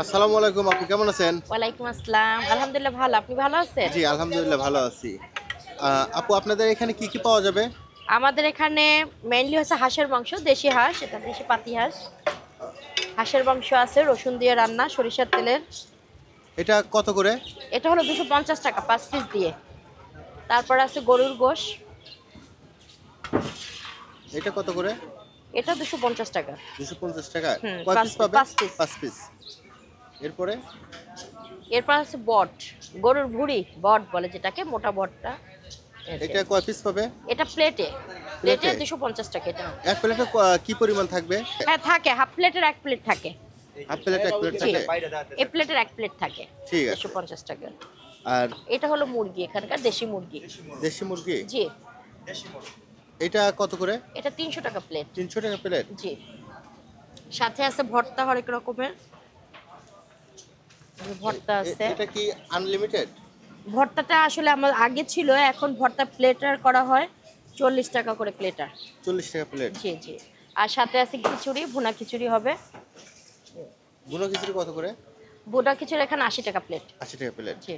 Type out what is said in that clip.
আসসালামু আলাইকুম, আপনি কেমন আছেন? ওয়ালাইকুম আসসালাম। আলহামদুলিল্লাহ ভালো। আপনি ভালো আছেন? জি, আলহামদুলিল্লাহ ভালো আছি। আপু, আপনাদের এখানে কি কি পাওয়া যাবে? আমাদের এখানে মেইনলি হচ্ছে হাঁসের মাংস, দেশি হাঁস, এটা দেশি পাতি হাঁস। হাঁসের মাংস আছে রসুন দিয়ে রান্না, সরিষার তেলের। এটা কত করে? এটা হলো 250 টাকা ৫ পিস দিয়ে। তারপর আছে গরুর গোশ, এটা কত করে? এটা 250 টাকা। 250 টাকা। হুম, কয় ৫ পিস পাবে? ৫ পিস। 5 পিস। এরপরে এরপর আছে বট, গরুর ভুঁড়ি, বট বলে যেটাকে, মোটা বটটা। এটা কয় পিস পাবে? এটা প্লেটে, প্লেটে প্লেটে? 250 টাকা এটা। এক প্লেটে কি পরিমাণ থাকবে? হ্যাঁ থাকে, হাফ প্লেটের এক প্লেট থাকে। হাফ প্লেটে এক প্লেট জি, থাকে? এই প্লেটের এক প্লেট থাকে ঠিক আছে। 250 টাকা। আর এটা হলো মুরগি, এখানকার দেশি মুরগি। দেশি মুরগি? জি, এটা কত করে? এটা 300 টাকা প্লেট। 300 টাকা প্লেট? জি, সাথে আছে ভর্তা হরেক রকমের। ভর্তা আছে। এটা কি আনলিমিটেড? ভর্তাটা আসলে আমার আগে ছিল, এখন ভর্তা প্লেটার করা হয় 40 টাকা করে প্লেটার। 40 টাকা প্লেট? জি জি। আর সাথে আছে খিচুড়ি, ভুনা খিচুড়ি হবে। বুনো খিচুড়ি কত করে? ভুনা খিচুড়ি এখানে 80 টাকা প্লেট। 80 টাকা প্লেট। জি।